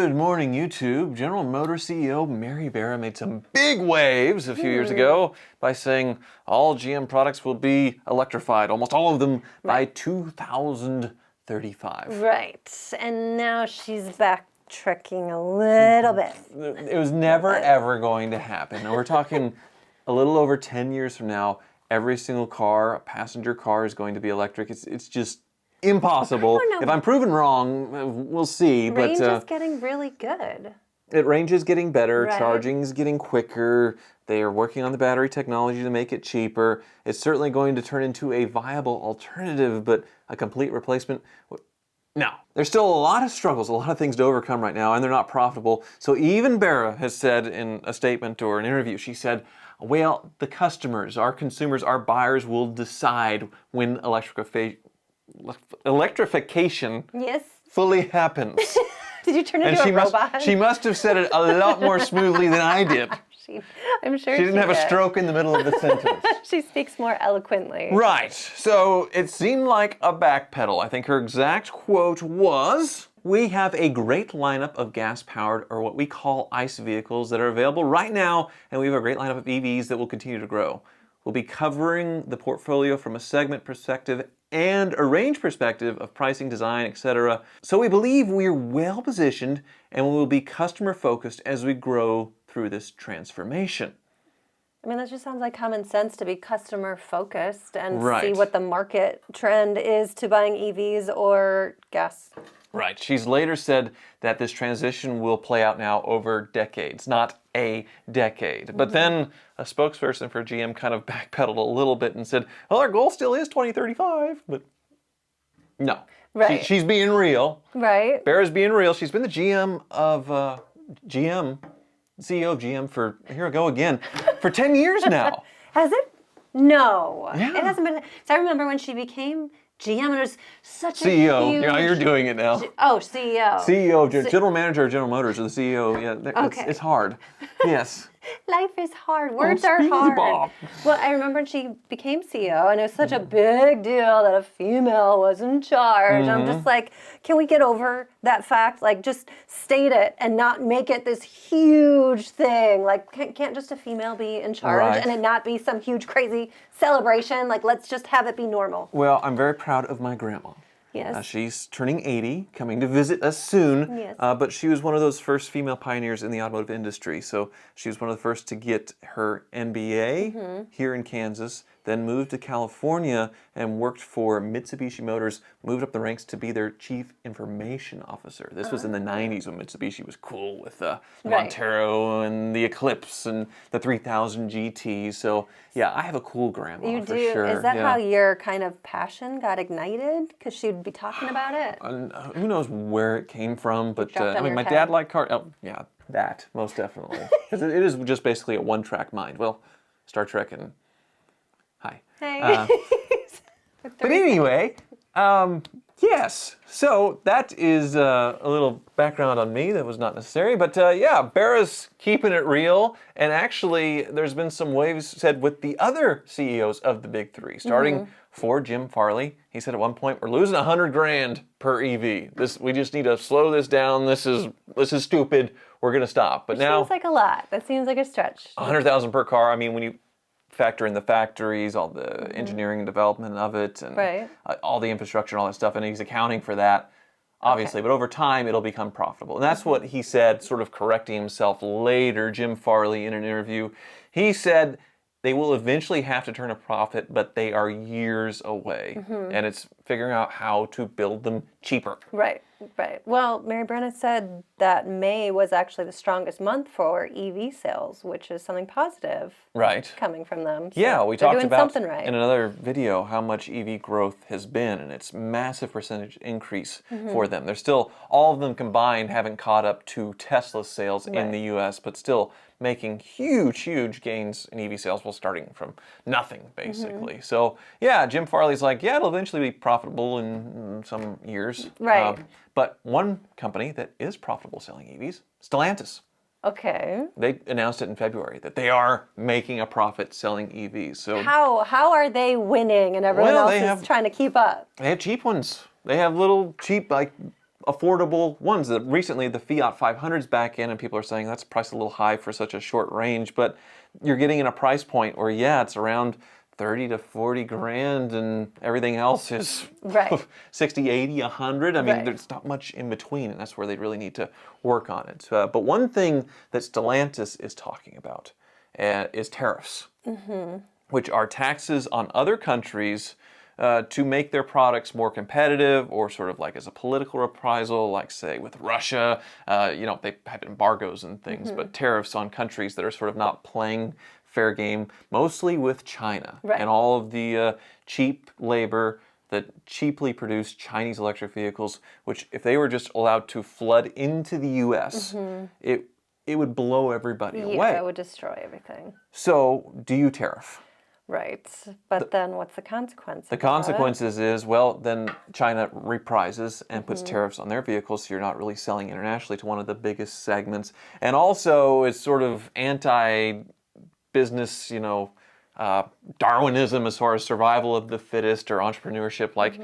Good morning, YouTube. General Motors CEO Mary Barra made some big waves a few years ago by saying all GM products will be electrified, almost all of them, by 2035. Right. And now she's backtracking a little bit. It was never, ever going to happen. And we're talking a little over 10 years from now, every single car, a passenger car, is going to be electric. It's just impossible. If I'm proven wrong, we'll see. Range is getting really good. Range is getting better. Right. Charging is getting quicker. They are working on the battery technology to make it cheaper. It's certainly going to turn into a viable alternative, but a complete replacement. No. There's still a lot of struggles, a lot of things to overcome right now, and they're not profitable. So even Barra has said in a statement or an interview, she said, well, the customers, our consumers, our buyers will decide when electrification fully happens. Did you turn into a robot? She must have said it a lot more smoothly than I did. I'm sure she didn't have a stroke in the middle of the sentence. She speaks more eloquently. Right. So it seemed like a backpedal. I think her exact quote was, "We have a great lineup of gas-powered, or what we call ICE vehicles, that are available right now, and we have a great lineup of EVs that will continue to grow. We'll be covering the portfolio from a segment perspective and a range perspective of pricing, design, etc. So we believe we're well positioned and we will be customer focused as we grow through this transformation." I mean, that just sounds like common sense, to be customer focused and Right. see what the market trend is to buying EVs or gas. Right. She's later said that this transition will play out now over decades, not a decade. But then a spokesperson for GM kind of backpedaled a little bit and said, well, our goal still is 2035. But no. Right. She's being real. Right. Barra's being real. She's been the CEO of GM for, here I go again, for 10 years now. Has it? No. Yeah. It hasn't been. So I remember when she became GM, and it was such a CEO. huge... Yeah, you're doing it now. Oh, CEO. CEO, General Manager of General Motors, or the CEO. Yeah, it's hard. Yes. Life is hard. Words are hard. Bob. Well, I remember when she became CEO, and it was such a big deal that a female was in charge. I'm just like, can we get over that fact? Like, just state it and not make it this huge thing. Like, can't just a female be in charge and it not be some huge, crazy celebration? Like, let's just have it be normal. Well, I'm very proud of my grandma. Yes. She's turning 80, coming to visit us soon. Yes. But she was one of those first female pioneers in the automotive industry. So she was one of the first to get her MBA here in Kansas, then moved to California and worked for Mitsubishi Motors, moved up the ranks to be their chief information officer. This was in the 90s when Mitsubishi was cool with the Montero and the Eclipse and the 3000 GT. So yeah, I have a cool grandma for sure. Is that how your kind of passion got ignited? Because she'd be talking about it? Who knows where it came from, but I mean, my head. dad liked cars. Oh, yeah, that, most definitely. 'Cause it is just basically a one-track mind. Well, Star Trek and... Hi. Hey. But anyway, yes. So that is a little background on me that was not necessary. But yeah, Barra's keeping it real. And actually, there's been some waves said with the other CEOs of the big three, starting for Jim Farley. He said at one point, we're losing $100,000 per EV. We just need to slow this down. This is stupid. We're going to stop. But now... Seems like a lot. That seems like a stretch. $100,000 per car. I mean, when you factor in the factories, all the engineering and development of it, and all the infrastructure and all that stuff, and he's accounting for that, obviously. But over time, it'll become profitable. And that's what he said, sort of correcting himself later, Jim Farley, in an interview. He said they will eventually have to turn a profit, but they are years away. And it's figuring out how to build them cheaper. Right. Well, Mary Brennan said that May was actually the strongest month for EV sales, which is something positive coming from them. So yeah, we talked about in another video how much EV growth has been, and it's massive percentage increase for them. They're still, all of them combined haven't caught up to Tesla's sales in the US, but still making huge gains in EV sales, well, starting from nothing, basically. So, yeah, Jim Farley's like, yeah, it'll eventually be profitable in some years. Right. But one company that is profitable selling EVs, Stellantis. Okay. They announced it in February that they are making a profit selling EVs. So how are they winning and everyone else is trying to keep up? They have cheap ones. They have little cheap, like affordable ones. That recently the Fiat 500's back in, and people are saying that's priced a little high for such a short range. But you're getting in a price point where, yeah, it's around 30 to 40 grand, and everything else is Right. 60, 80, 100. I mean, Right. there's not much in between, and that's where they really need to work on it. But one thing that Stellantis is talking about is tariffs, which are taxes on other countries to make their products more competitive, or sort of like as a political reprisal, like say with Russia. They have embargoes and things, but tariffs on countries that are sort of not playing fair game, mostly with China Right. and all of the cheap labor that cheaply produce Chinese electric vehicles, which if they were just allowed to flood into the U.S., it would blow everybody away. Yeah, it would destroy everything. So, do you tariff? Right. But then what's the consequence? The consequences is, well, then China reprises and puts tariffs on their vehicles, so you're not really selling internationally to one of the biggest segments. And also, it's sort of anti-business, Darwinism as far as survival of the fittest or entrepreneurship, like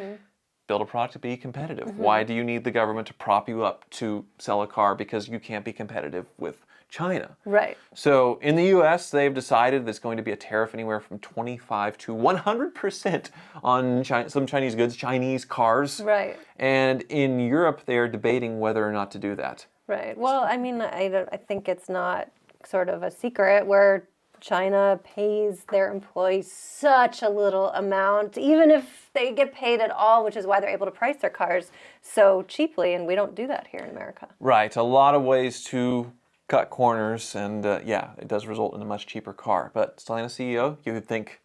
build a product to be competitive. Why do you need the government to prop you up to sell a car because you can't be competitive with China? Right. So in the U.S., they've decided there's going to be a tariff anywhere from 25 to 100% on some Chinese goods, Chinese cars. Right. And in Europe, they are debating whether or not to do that. Right. Well, I mean, I think it's not sort of a secret where China pays their employees such a little amount, even if they get paid at all, which is why they're able to price their cars so cheaply, and we don't do that here in America. Right. A lot of ways to cut corners, and it does result in a much cheaper car. But Stellantis CEO, you would think,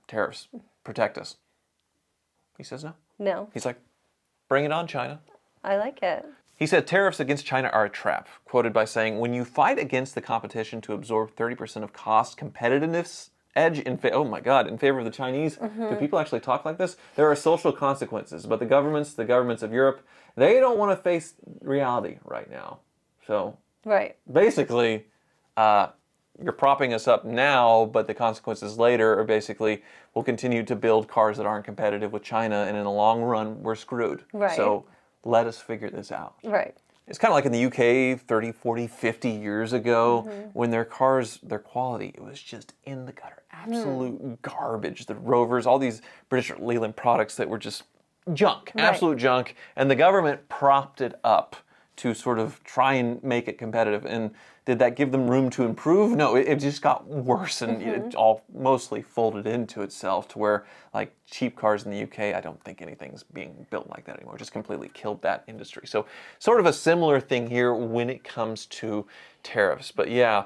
tariffs, protect us. He says no. No. He's like, bring it on, China. I like it. He said tariffs against China are a trap, quoted by saying, when you fight against the competition to absorb 30% of cost competitiveness edge in favor of the Chinese, do people actually talk like this? There are social consequences, but the governments of Europe, they don't want to face reality right now. So Right. basically, you're propping us up now, but the consequences later are basically we'll continue to build cars that aren't competitive with China, and in the long run, we're screwed. Right. So let us figure this out. Right. It's kind of like in the UK 30, 40, 50 years ago when their cars, their quality, it was just in the gutter. Absolute garbage. The Rovers, all these British Leyland products that were just junk, absolute junk. And the government propped it up to sort of try and make it competitive. And did that give them room to improve? No, it just got worse, and it all mostly folded into itself to where, like, cheap cars in the UK, I don't think anything's being built like that anymore. It just completely killed that industry. So sort of a similar thing here when it comes to tariffs. But yeah,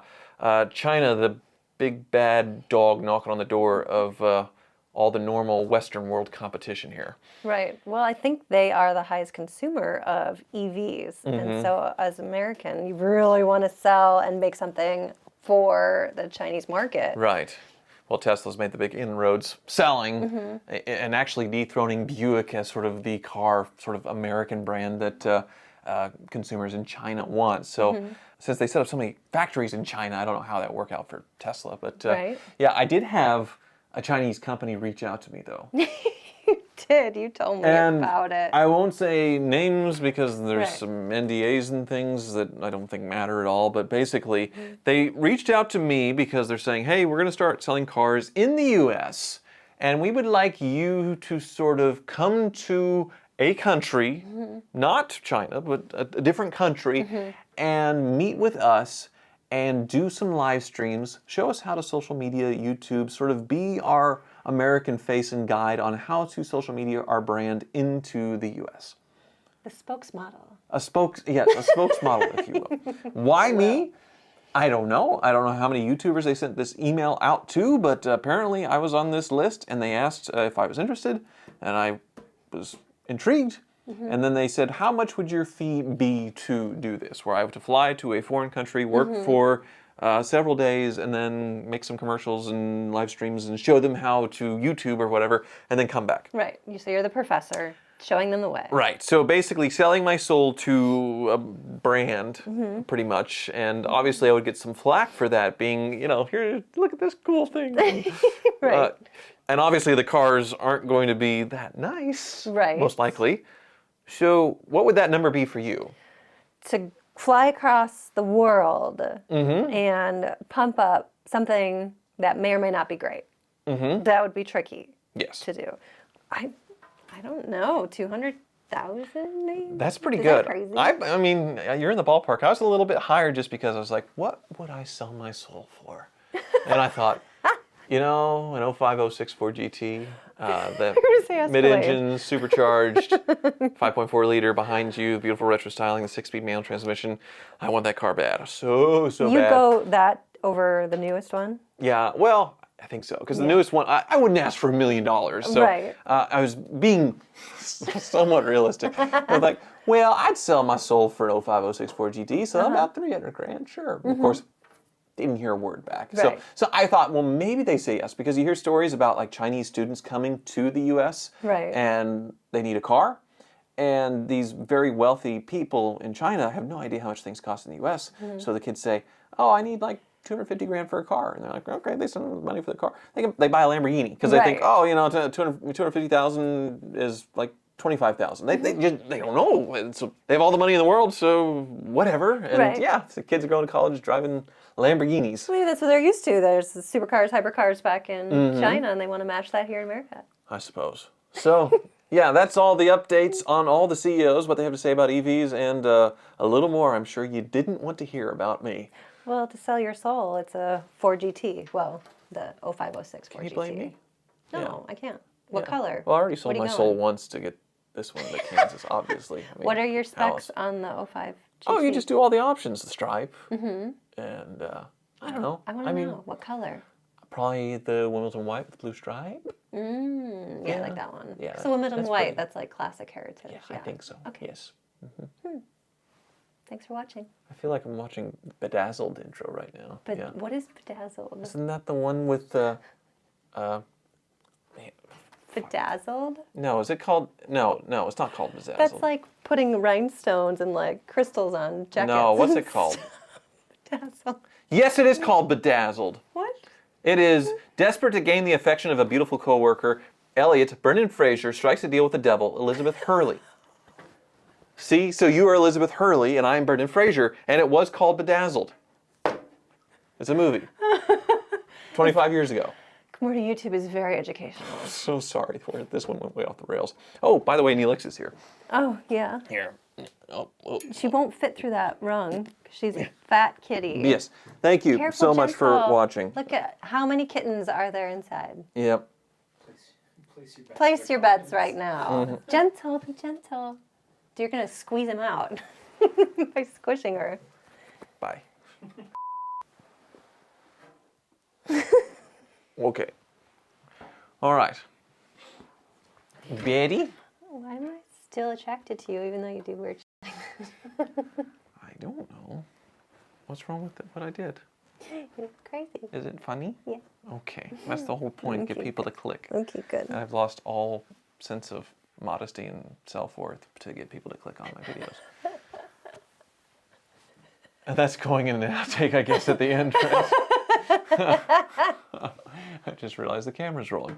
China, the big bad dog knocking on the door of all the normal Western world competition here. Right. Well, I think they are the highest consumer of EVs. And so as an American, you really want to sell and make something for the Chinese market. Right. Well, Tesla's made the big inroads selling and actually dethroning Buick as sort of the car, sort of American brand that consumers in China want. So since they set up so many factories in China, I don't know how that worked out for Tesla. But yeah, I did have a Chinese company reach out to me, though. You did. You told me about it. I won't say names because there's some NDAs and things that I don't think matter at all. But basically, they reached out to me because they're saying, hey, we're going to start selling cars in the U.S., and we would like you to sort of come to a country, not China, but a different country, and meet with us and do some live streams, show us how to social media, YouTube, sort of be our American face and guide on how to social media our brand into the U.S. The spokesmodel. A spokesmodel, if you will. Why me? I don't know. I don't know how many YouTubers they sent this email out to, but apparently I was on this list, and they asked if I was interested, and I was intrigued. And then they said, how much would your fee be to do this? Where I have to fly to a foreign country, work for several days, and then make some commercials and live streams and show them how to YouTube or whatever, and then come back. Right. So you're the professor showing them the way. Right. So basically selling my soul to a brand, pretty much. And obviously I would get some flack for that, being, here, look at this cool thing. Right. And obviously the cars aren't going to be that nice, Right. most likely. So what would that number be for you? To fly across the world Mm-hmm. and pump up something that may or may not be great. Mm-hmm. That would be tricky Yes. to do. I don't know, 200,000 maybe? That's pretty Is good. that crazy? I mean, you're in the ballpark. I was a little bit higher just because I was like, what would I sell my soul for? And I thought, an 05, 06 Ford GT, the gonna say Escalade. mid-engine, supercharged, 5.4 liter behind you, beautiful retro styling, the 6-speed manual transmission. I want that car bad. So You bad. go that over the newest one? Yeah, well, I think so. Because the newest one, I wouldn't ask for $1 million. So Right. I was being somewhat realistic. I was like, well, I'd sell my soul for an 05, 06 Ford GT, so about 300 grand, sure. Of course, didn't hear a word back. Right. So I thought, well, maybe they say yes, because you hear stories about like Chinese students coming to the U.S. Right. and they need a car. And these very wealthy people in China have no idea how much things cost in the U.S. So the kids say, oh, I need like 250 grand for a car. And they're like, okay, they send them money for the car. They buy a Lamborghini because they think, oh, 250,000 is like 25,000. They don't know. So they have all the money in the world, so whatever. And yeah, the kids are going to college driving Lamborghinis. Maybe that's what they're used to. There's the supercars, hypercars back in China, and they want to match that here in America. I suppose. So, yeah, that's all the updates on all the CEOs, what they have to say about EVs, and a little more I'm sure you didn't want to hear about me. Well, to sell your soul, it's a Ford GT. Well, the 0506 Ford GT. Can you blame me? No, I can't. What color? Well, I already sold What are my you soul going? once to get this one to Kansas, obviously. I mean, What are your specs Alice. on the 05 GT? Oh, you just do all the options, the stripe. And I don't know. I want to know. What color? Probably the Wimbledon white with the blue stripe. Yeah, I like that one. Yeah, So Wimbledon that's white, pretty. that's like classic heritage. I think so. Okay. Yes. Thanks for watching. I feel like I'm watching Bedazzled intro right now. But yeah. what is bedazzled? Isn't that the one with the... Bedazzled? No, is it called... No, it's not called Bedazzled. That's like putting rhinestones and like crystals on jackets. No, what's it called? Bedazzled. Yes, it is called Bedazzled. What? It is desperate to gain the affection of a beautiful coworker. Elliot, Brendan Fraser, strikes a deal with the devil, Elizabeth Hurley. See, so you are Elizabeth Hurley and I'm Brendan Fraser, and it was called Bedazzled. It's a movie. 25 years ago. More to YouTube is very educational. So sorry for this one went way off the rails. Oh, by the way, Neelix is here. Oh, yeah. Here. Oh. She won't fit through that rung. She's a fat kitty. Yes. Thank you Careful, so much for gentle. watching. Look at how many kittens are there inside. Yep. Place your bets right now. Gentle, be gentle. You're going to squeeze him out by squishing her. Bye. Okay. All right. Betty? Why am I still attracted to you even though you do weird shit? I don't know. What's wrong with what I did? It's crazy. Is it funny? Yeah. Okay. That's the whole point. Get Okay. people to click. Okay, good. And I've lost all sense of modesty and self-worth to get people to click on my videos. And that's going in an outtake, I guess, at the end. Right? I just realized the camera's rolling.